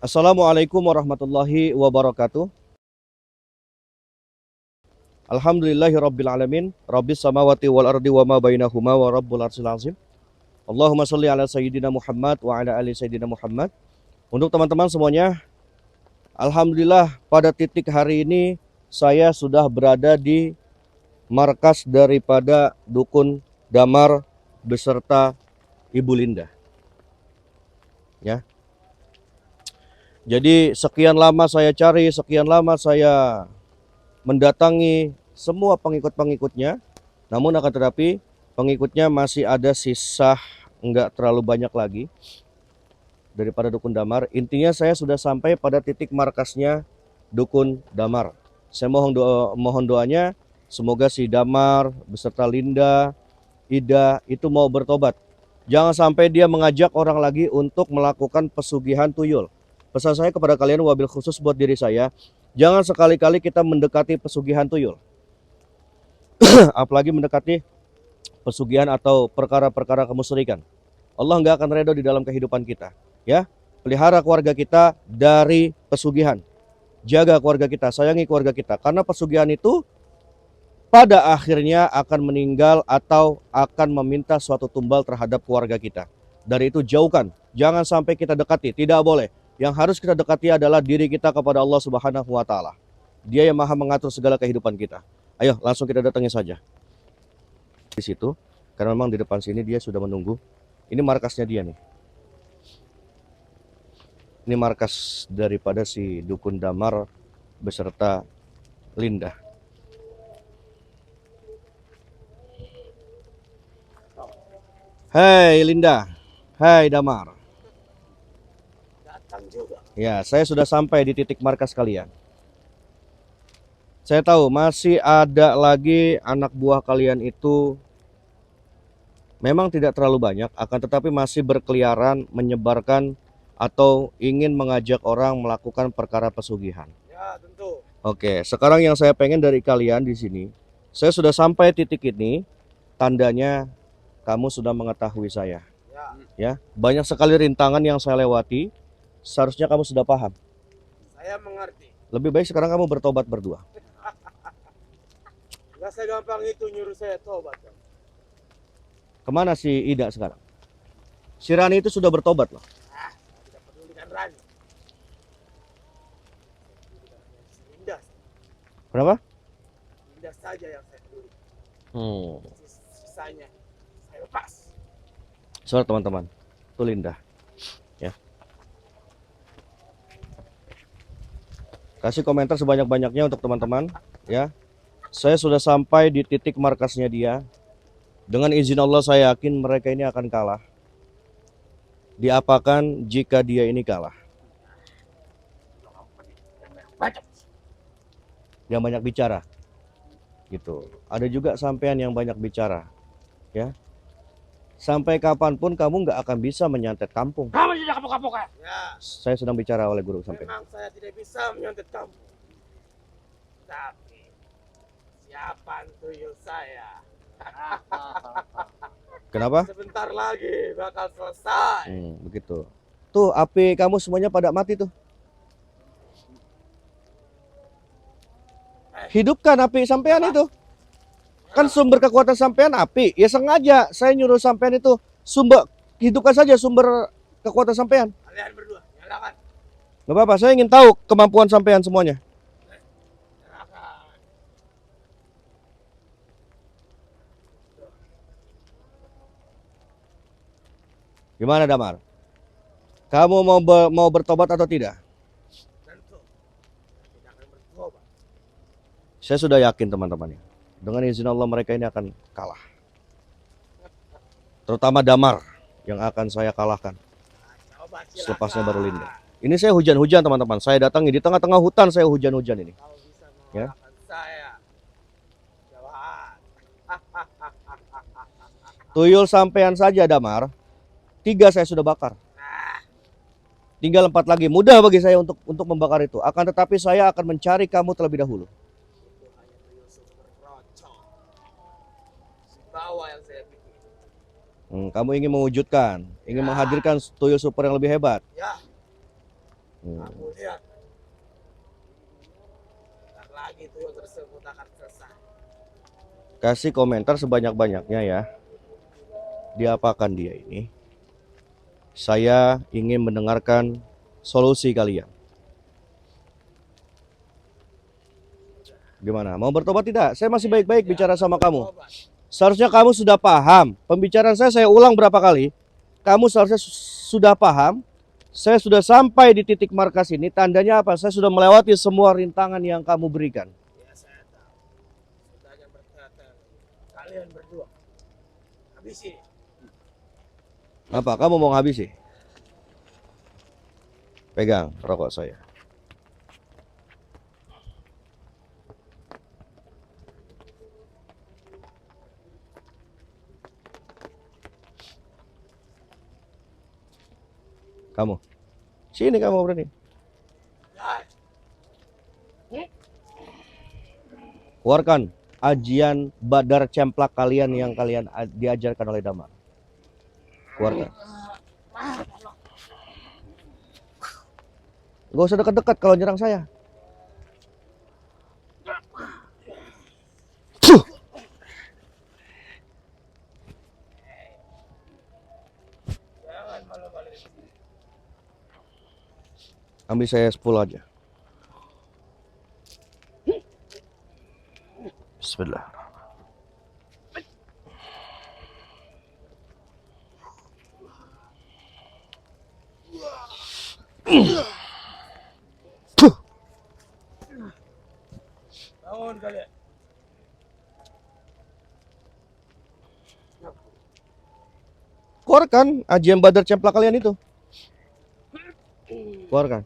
Assalamualaikum warahmatullahi wabarakatuh. Alhamdulillahi rabbil alamin. Rabbis samawati wal ardi wa ma bainahuma wa rabbul arsyil azim. Allahumma sholli ala sayyidina Muhammad wa ala ali sayyidina Muhammad. Untuk teman-teman semuanya, alhamdulillah pada titik hari ini saya sudah berada di markas daripada Dukun Damar beserta Ibu Linda. Ya. Jadi sekian lama saya cari, sekian lama saya mendatangi semua pengikut-pengikutnya, namun akan tetapi pengikutnya masih ada sisa enggak terlalu banyak lagi daripada Dukun Damar. Intinya saya sudah sampai pada titik markasnya Dukun Damar. Saya mohon doanya semoga si Damar beserta Linda, Ida itu mau bertobat. Jangan sampai dia mengajak orang lagi untuk melakukan pesugihan tuyul. Pesan saya kepada kalian wabil khusus buat diri saya, jangan sekali-kali kita mendekati pesugihan tuyul. Apalagi mendekati pesugihan atau perkara-perkara kemusyrikan. Allah nggak akan redho di dalam kehidupan kita. Ya, pelihara keluarga kita dari pesugihan. Jaga keluarga kita, sayangi keluarga kita. Karena pesugihan itu pada akhirnya akan meninggal atau akan meminta suatu tumbal terhadap keluarga kita. Dari itu jauhkan, jangan sampai kita dekati, tidak boleh. Yang harus kita dekati adalah diri kita kepada Allah Subhanahu wa taala. Dia yang Maha mengatur segala kehidupan kita. Ayo, langsung kita datangi saja. Di situ, karena memang di depan sini dia sudah menunggu. Ini markasnya dia nih. Ini markas daripada si Dukun Damar beserta Linda. Hai Linda, hai Damar. Datang juga. Ya, saya sudah sampai di titik markas kalian. Saya tahu masih ada lagi anak buah kalian itu memang tidak terlalu banyak, akan tetapi masih berkeliaran menyebarkan atau ingin mengajak orang melakukan perkara pesugihan. Ya, tentu. Oke, sekarang yang saya pengen dari kalian di sini, saya sudah sampai titik ini, tandanya kamu sudah mengetahui saya. Ya, banyak sekali rintangan yang saya lewati, seharusnya kamu sudah paham. Saya mengerti. Lebih baik sekarang kamu bertobat berdua. Gak segampang itu nyuruh saya tobat. Kemana si Ida sekarang? Si Rani itu sudah bertobat loh. Tidak pedulikan Rani. Linda. Kenapa? Linda saja yang saya peduli. Hmm. Sisanya saya lepas. Soal teman-teman, itu Linda. Ya. Kasih komentar sebanyak-banyaknya untuk teman-teman. Ya. Saya sudah sampai di titik markasnya dia. Dengan izin Allah saya yakin mereka ini akan kalah. Diapakan jika dia ini kalah? Yang banyak bicara. Gitu. Ada juga sampean yang banyak bicara. Ya. Sampai kapanpun kamu nggak akan bisa menyantet kampung. Kamu tidak kapok-kapok ya? Ya. Saya sedang bicara oleh guru sampean. Memang saya tidak bisa menyontet kamu. Tapi siapa tuyul saya? Kenapa? Sebentar lagi bakal selesai. Begitu. Tuh api kamu semuanya pada mati tuh. Hidupkan api sampean itu. Kan sumber kekuatan sampean api. Ya sengaja saya nyuruh sampean itu hidupkan saja sumber kekuatan sampean. Kalian berdua nyalakan. Gak apa-apa, saya ingin tahu kemampuan sampean semuanya. Gimana Damar? Kamu mau bertobat atau tidak? Tentu. Tidak akan bertobat. Saya sudah yakin teman-teman ya. Dengan izin Allah mereka ini akan kalah. Terutama Damar yang akan saya kalahkan. Selepasnya baru Linda. Ini saya hujan-hujan teman-teman. Saya datangi di tengah-tengah hutan, saya hujan-hujan ini. Kau bisa Ya. mengalahkan saya. Jawaban. Tuyul sampean saja Damar. 3 saya sudah bakar. Tinggal 4 lagi. Mudah bagi saya untuk membakar itu. Akan tetapi saya akan mencari kamu terlebih dahulu. Itu hanya tuyul super rocok. Si bawah yang saya bikin. Kamu ingin mewujudkan, ingin menghadirkan tuyul super yang lebih hebat. Ya. Kamu lihat. Bentar lagi tuyul tersebut akan selesai. Kasih komentar sebanyak-banyaknya ya. Diapakan dia ini? Saya ingin mendengarkan solusi kalian. Gimana? Mau bertobat tidak? Saya masih baik-baik bicara sama kamu. Bertobat. Seharusnya kamu sudah paham. Pembicaraan saya ulang berapa kali. Kamu seharusnya sudah paham. Saya sudah sampai di titik markas ini. Tandanya apa? Saya sudah melewati semua rintangan yang kamu berikan. Ya saya tahu. Sudahnya berkata kalian berdua. Habisi. Apa? Kamu mau habisi? Pegang rokok saya. Kamu. Sini kamu berani. Keluarkan ajian badar cemplak kalian yang kalian diajarkan oleh Damar. Keluarkan. Gak usah dekat-dekat kalau nyerang saya. Jangan malu-malu. Ambil saya 10 aja. Bismillah. Bangun kalian. Keluarkan ajian badar cemplak kalian itu. Keluarkan.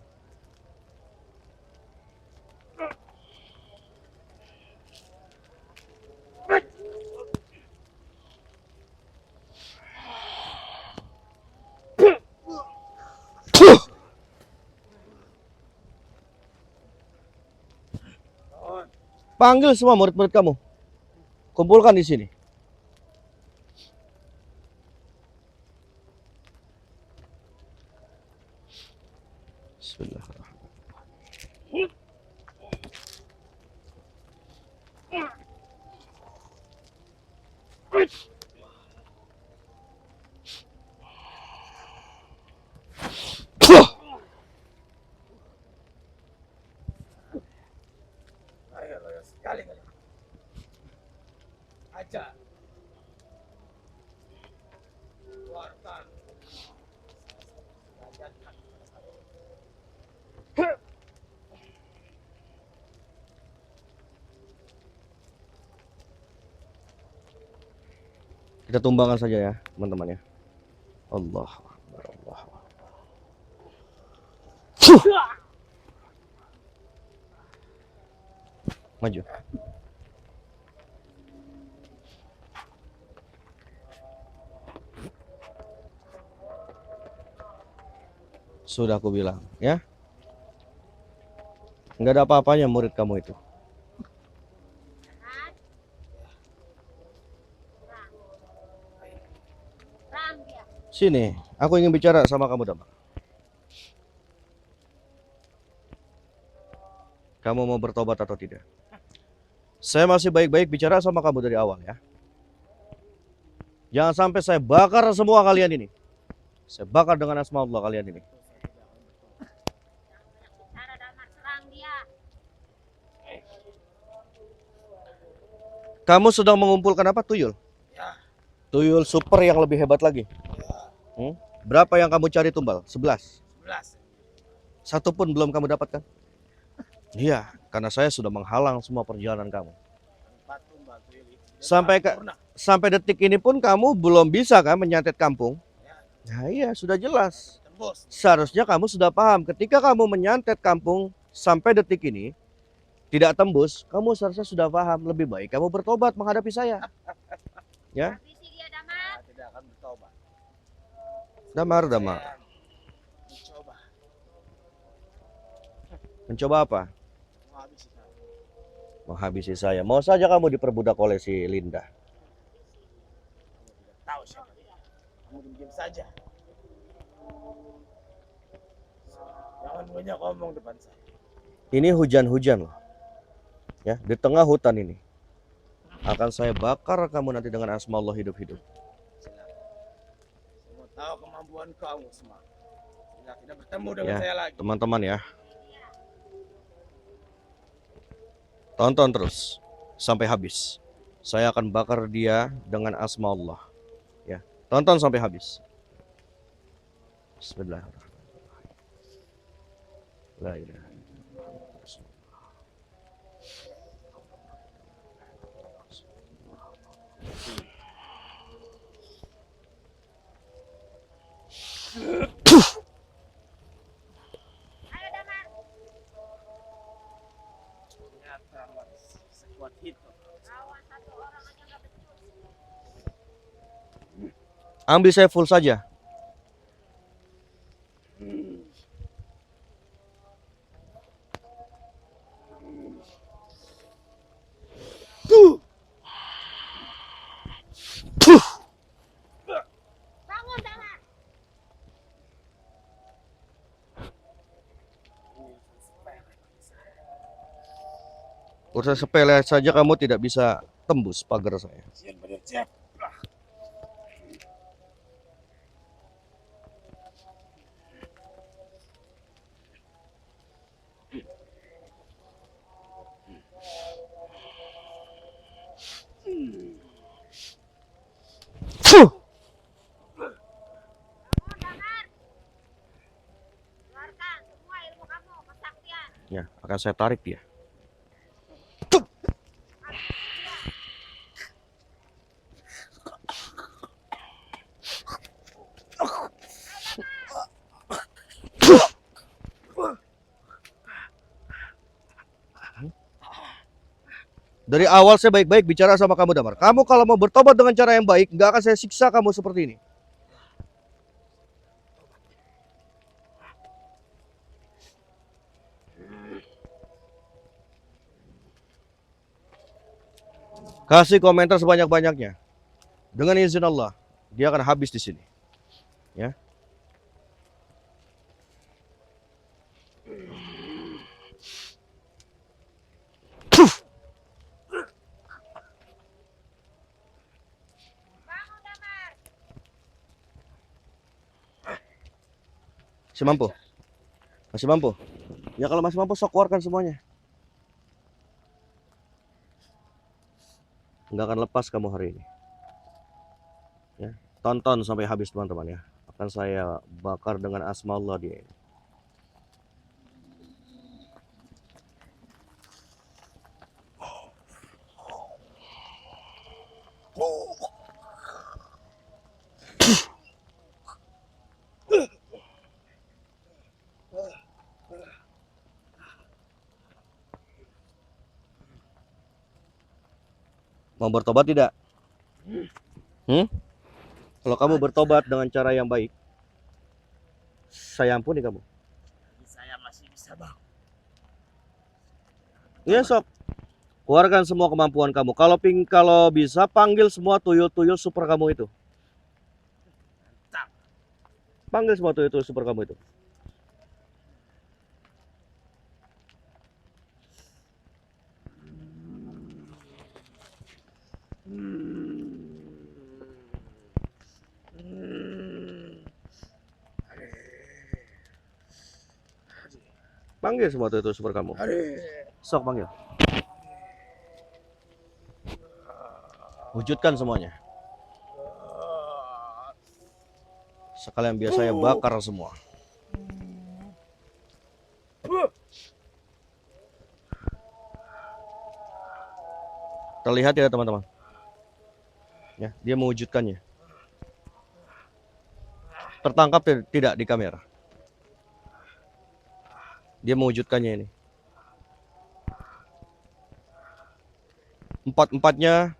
Bangun. Panggil semua murid-murid kamu. Kumpulkan di sini. Bismillahirrahmanirrahim. Ayo loyo sekali kalian. Aja. Keluarkan. Ajarkan. Kita tumbangkan saja ya, teman-teman ya. Allah Akbar, Allah Akbar. Maju. Sudah aku bilang, ya. Nggak ada apa-apanya murid kamu itu. Sini, aku ingin bicara sama kamu, Damar. Kamu mau bertobat atau tidak? Saya masih baik-baik bicara sama kamu dari awal ya. Jangan sampai saya bakar semua kalian ini. Saya bakar dengan asma Allah kalian ini. Kamu sedang mengumpulkan apa? Tuyul? Ya. Tuyul super yang lebih hebat lagi. Berapa yang kamu cari tumbal? 11. 11. Satu pun belum kamu dapatkan? Iya, karena saya sudah menghalang semua perjalanan kamu. 4 tumbal tuyul itu. Sampai detik ini pun kamu belum bisa kan menyantet kampung? Nah iya, sudah jelas. Tembus. Seharusnya kamu sudah paham. Ketika kamu menyantet kampung sampai detik ini tidak tembus, kamu seharusnya sudah paham. Lebih baik kamu bertobat menghadapi saya. Ya? Saya tidak akan bertobat. Damar. Saya mencoba Mencoba apa? menghabisi saya. Menghabisi saya. Mau saja kamu diperbudak oleh si Linda. Kamu tidak tahu siapa dia. Kamu diam saja. Jangan Jangan banyak ngomong depan saya. Ini hujan-hujan loh. Ya, di tengah hutan ini. Akan saya bakar kamu nanti dengan asma Allah hidup-hidup. Silakan. Semua tahu kemampuan kamu semua. Sehingga tidak bertemu dengan Ya, saya lagi. teman-teman ya. Tonton terus sampai habis. Saya akan bakar dia dengan asma Allah. Ya, tonton sampai habis. Bismillahirrahmanirrahim. La ilaha illallah. Ternyata sekuat itu. Ambil saya full saja. Bangun, Damar. Urusan sepele saja kamu tidak bisa tembus pagar saya. Siap, Badan, siap. Bangun, Damar. Keluarkan semua ilmu kamu, kesaktian. Ya, akan saya tarik dia. Dari awal saya baik-baik bicara sama kamu, Damar. Kamu kalau mau bertobat dengan cara yang baik, nggak akan saya siksa kamu seperti ini. Kasih komentar sebanyak-banyaknya. Dengan izin Allah, dia akan habis di sini. Ya. Bangun, Damar. Masih mampu? Masih mampu? Ya kalau masih mampu, sok keluarkan semuanya. Nggak akan lepas kamu hari ini. Ya, tonton sampai habis teman-teman ya. Akan saya bakar dengan asma Allah dia ini. Mau bertobat tidak? Kalau kamu bertobat dengan cara yang baik, saya ampuni kamu. Saya masih bisa, Bang. Ya sok, keluarkan semua kemampuan kamu. Kalau bisa panggil semua tuyul-tuyul super kamu itu. Mantap. Panggil semua tuyul-tuyul super kamu itu. Panggil semua tuyul-tuyul super kamu. Sok panggil. Wujudkan semuanya. Sekalian biar saya bakar semua. Terlihat ya teman-teman. Ya, dia mewujudkannya. Tertangkap tidak di kamera. Dia mewujudkannya ini. Empat-empatnya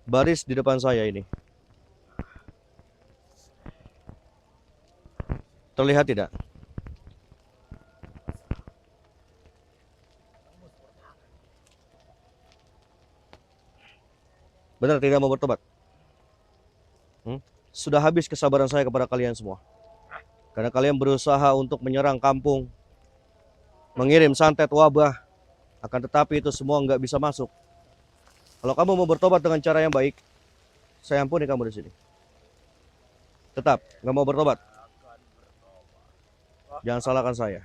baris di depan saya ini. Terlihat tidak? Benar tidak mau bertobat? Sudah habis kesabaran saya kepada kalian semua. Karena kalian berusaha untuk menyerang kampung, mengirim santet wabah. Akan tetapi itu semua nggak bisa masuk. Kalau kamu mau bertobat dengan cara yang baik, saya ampuni kamu di sini. Tetap nggak mau bertobat, jangan salahkan saya.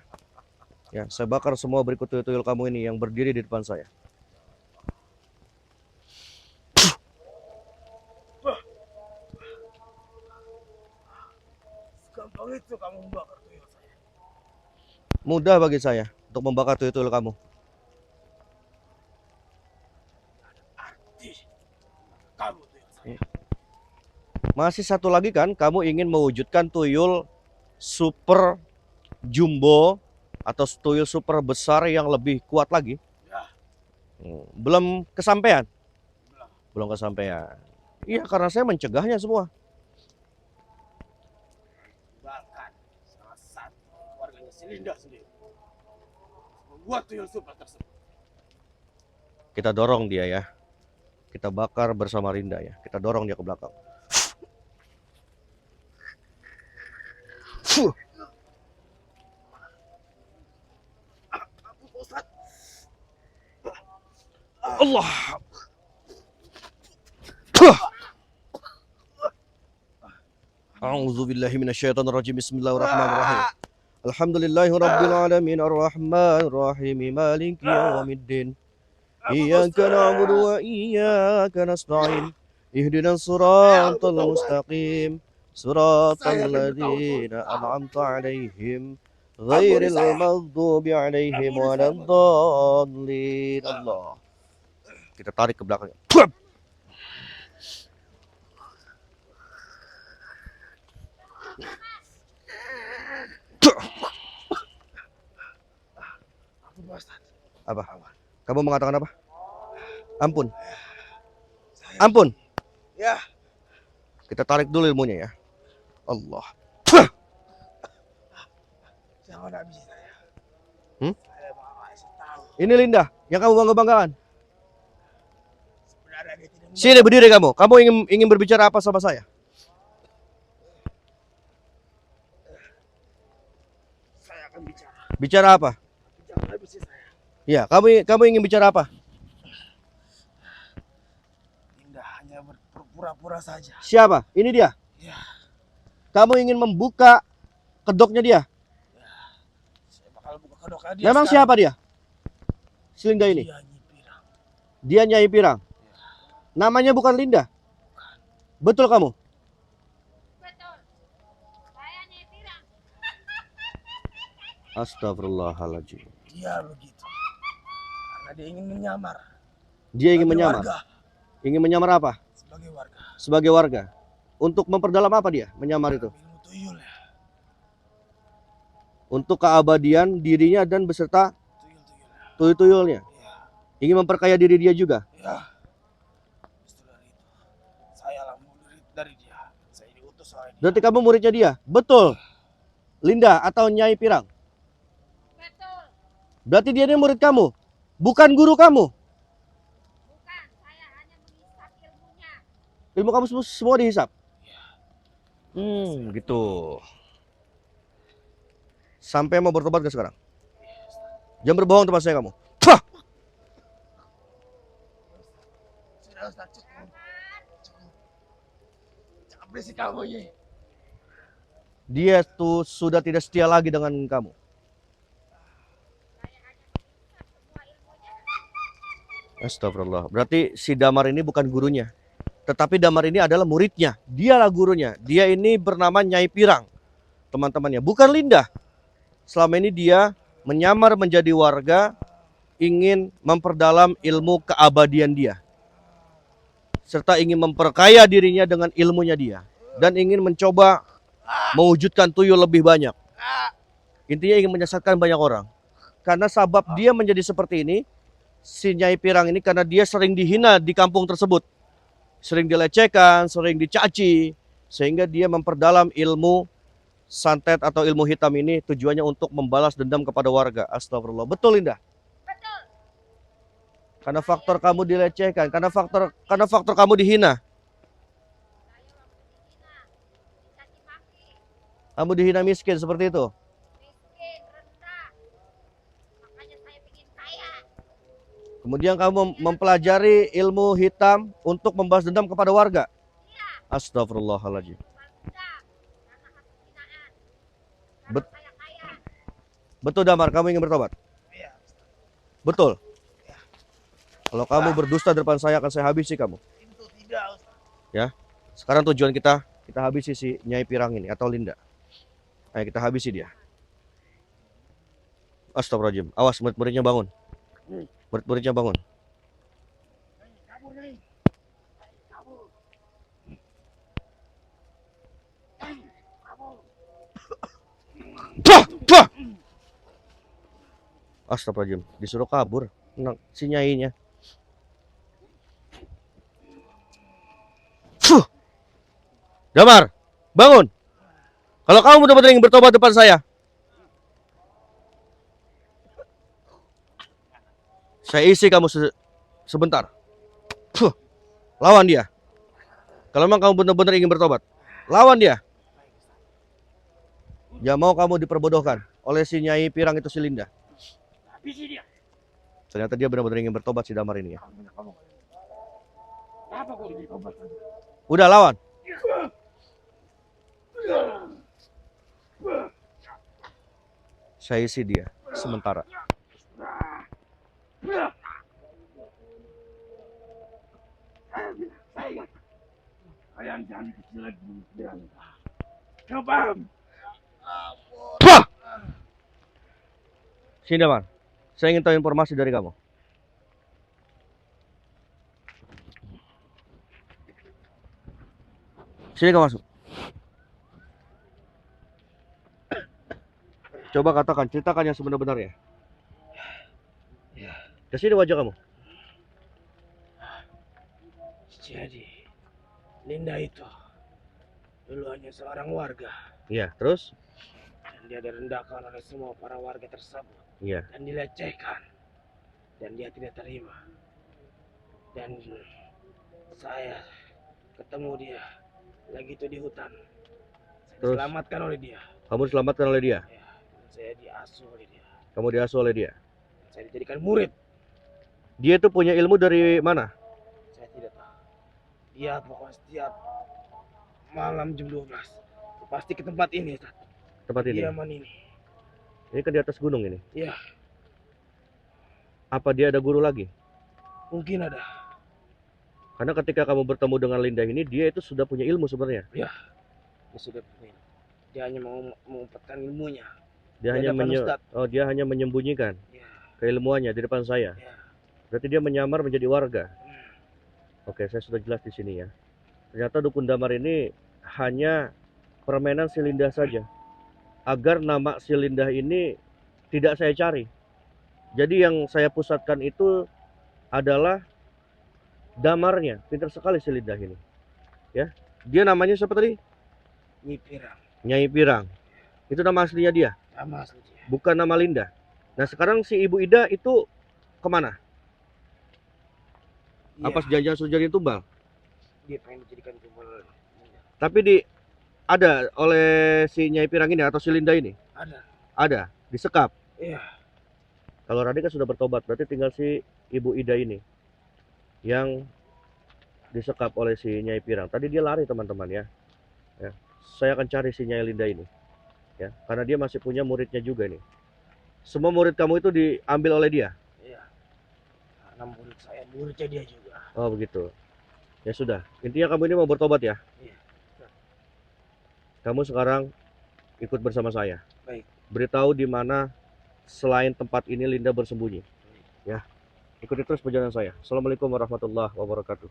Ya, saya bakar semua berikut tuyul-tuyul kamu ini yang berdiri di depan saya. Gampang itu kamu membakar tuyul saya. Mudah bagi saya untuk membakar tuyul-tuyul kamu. Kamu tuyul saya. Masih satu lagi kan, kamu ingin mewujudkan tuyul super jumbo atau tuyul super besar yang lebih kuat lagi? Ya. Belum kesampaian? Belum. Belum kesampaian. Iya, karena saya mencegahnya semua. Bahkan salah satu keluarganya si Linda sendiri membuat tuyul super tersebut. Kita dorong dia ya. Kita bakar bersama Rinda ya. Kita dorong dia ke belakang. Ampun Pak Ustaz. Allah. A'udzu billahi minasyaitonir rajim. Bismillahirrahmanirrahim. Alhamdulillahi rabbil alamin arrahmanir rahim maliki yaumiddin. Iyyaka na'budu wa iyyaka nasta'in. Ihdinas siratal mustaqim. Siratal ladzina an'amta 'alaihim ghairil maghdubi 'alaihim waladdallin. Allah. Kita tarik ke belakang. Ampun Pak Ustaz. Apa? Kamu mengatakan apa? Ampun. Ampun. Ya. Kita tarik dulu ilmunya ya. Allah. Jangan habisi saya. Saya mau kasih tahu. Ini Linda yang kamu bangga-banggakan. Sebenarnya dia tidak Sini berdiri kamu. Kamu ingin berbicara apa sama saya? Saya akan bicara. Bicara apa? Jangan habisi saya. Ya, kamu ingin bicara apa? Linda hanya berpura-pura saja. Siapa? Ini dia. Ya. Kamu ingin membuka kedoknya dia. Saya bakal buka kedoknya dia. Memang sekarang. siapa dia? Si Linda ini. Dia Nyi Pirang. Dia Nyai Pirang. Namanya bukan Linda. Betul kamu? Betul. Saya Nyai Pirang. Astagfirullahaladzim. Dia begitu. Karena dia ingin menyamar. Dia ingin sebagai menyamar. warga. Ingin menyamar apa? Sebagai warga. Sebagai warga. Untuk memperdalam apa dia menyamar itu? Ilmu tuyul ya. Untuk keabadian dirinya dan beserta Tuyul-tuyul ya. tuyul-tuyulnya. Ya. Ingin memperkaya diri dia juga. Ya. Justru dari itu. Saya lah murid dari dia. Saya diutus oleh dia. Berarti kamu muridnya dia? Betul. Linda atau Nyai Pirang? Betul. Berarti dia ini murid kamu? Bukan guru kamu? Bukan. Saya hanya menghisap ilmunya. Ilmu kamu semua dihisap? Ya. Gitu. Sampai mau bertobat gak sekarang? Jangan berbohong tempat saya kamu. Pah! Sudah Ustaz, cukup. Cukup. Jangan berisik kamu Nyi. Dia tuh sudah tidak setia lagi dengan kamu. Saya hanya menghisap semua ilmunya. Astagfirullah. Berarti si Damar ini bukan gurunya. Tetapi Damar ini adalah muridnya. Dialah gurunya. Dia ini bernama Nyai Pirang. Teman-temannya. Bukan Linda. Selama ini dia menyamar menjadi warga. Ingin memperdalam ilmu keabadian dia. Serta ingin memperkaya dirinya dengan ilmunya dia. Dan ingin mencoba mewujudkan tuyul lebih banyak. Intinya ingin menyesatkan banyak orang. Karena sebab dia menjadi seperti ini. Si Nyai Pirang ini karena dia sering dihina di kampung tersebut. Sering dilecehkan, sering dicaci. Sehingga dia memperdalam ilmu santet atau ilmu hitam ini tujuannya untuk membalas dendam kepada warga. Astagfirullah. Betul Linda? Betul. Karena faktor kamu dilecehkan, karena faktor kamu dihina. Saya waktu dihina. Dicaci maki. Kamu dihina miskin seperti itu. Miskin. Rendah. Kemudian kamu mempelajari ilmu hitam untuk membalas dendam kepada warga. Astagfirullahaladzim. Bet- Betul Damar, kamu ingin bertobat? Iya. Betul. Kalau kamu berdusta di depan saya akan saya habisi kamu. Itu tidak, Ustaz. Ya. Sekarang tujuan kita habisi si Nyai Pirang ini atau Linda. Ayo kita habisi dia. Astagfirullahaladzim. Awas murid-muridnya bangun. Murid-muridnya bangun. Kabur, Nyai. Kabur. Kabur. Pah! Pah! Astagfirullahaladzim. Disuruh kabur. Nah, si nyainya. Fuh! Damar, bangun. Kalau kamu benar-benar ingin bertobat depan saya isi kamu sebentar. Fuh! Lawan dia. Kalau memang kamu benar-benar ingin bertobat, lawan dia. Jangan mau kamu diperbodohkan oleh si Nyai Pirang itu si Linda. Habisi dia. Ternyata dia benar-benar ingin bertobat si Damar ini ya. Kenapa kau ingin tobat? Udah lawan. Saya isi dia sementara. Kalian jangan kecil lagi. Kau paham? Pah! Sini Damar. Saya ingin tahu informasi dari kamu. Sini kamu masuk. Coba katakan, ceritakan yang sebenar-benarnya. Kesini wajah kamu. Jadi, Linda itu dulu hanya seorang warga. Iya, terus? Dan dia direndahkan oleh semua para warga tersebut. Iya. Dan dilecehkan. Dan dia tidak terima. Dan saya ketemu dia lagi itu di hutan. Saya Terus? diselamatkan oleh dia. Kamu diselamatkan oleh dia. Ya, dan saya diasuh oleh dia. Kamu diasuh oleh dia. Saya dijadikan murid. Dia itu punya ilmu dari mana? Saya tidak tahu. Dia pokoknya setiap malam jam 12 pasti ke tempat ini, Ustaz. Tempat ini. Diaman ini. Ini kan di atas gunung ini. Iya, Apa dia ada guru lagi? mungkin ada. Karena ketika kamu bertemu dengan Linda ini, dia itu sudah punya ilmu sebenarnya. Dia sudah punya. Dia hanya mau mengumpetkan ilmunya. Dia Di hanya hadapan Ustadz. dia hanya menyembunyikan Ya, keilmuannya di depan saya. ya. Berarti dia menyamar menjadi warga. Hmm. Oke, saya sudah jelas di sini ya. Ternyata dukun damar ini hanya permainan si Linda saja. Agar nama si Linda ini tidak saya cari. Jadi yang saya pusatkan itu adalah damarnya. Pintar sekali si Linda ini. Ya. Dia namanya siapa tadi? Nyai Pirang. Nyai Pirang. Itu nama aslinya dia, Nama asli dia. bukan nama Linda. Nah, sekarang si Ibu Ida itu kemana? Iya, Apa jangan sudah jadi tumbal? dia pengen dijadikan tumbal. Tapi ada oleh si Nyai Pirang ini atau si Linda ini? Ada. Ada, disekap. Iya. Kalau Raden kan sudah bertobat, berarti tinggal si Ibu Ida ini yang disekap oleh si Nyai Pirang. Tadi dia lari teman-teman ya. Saya akan cari si Nyai Linda ini. Ya, karena dia masih punya muridnya juga nih. Semua murid kamu itu diambil oleh dia. Iya. Karena murid saya, muridnya dia juga. Oh begitu. Ya sudah. Intinya kamu ini mau bertobat ya. Iya. Kamu sekarang ikut bersama saya. Baik. Beritahu di mana selain tempat ini Linda bersembunyi. Ya. Ikuti terus perjalanan saya. Assalamualaikum warahmatullahi wabarakatuh.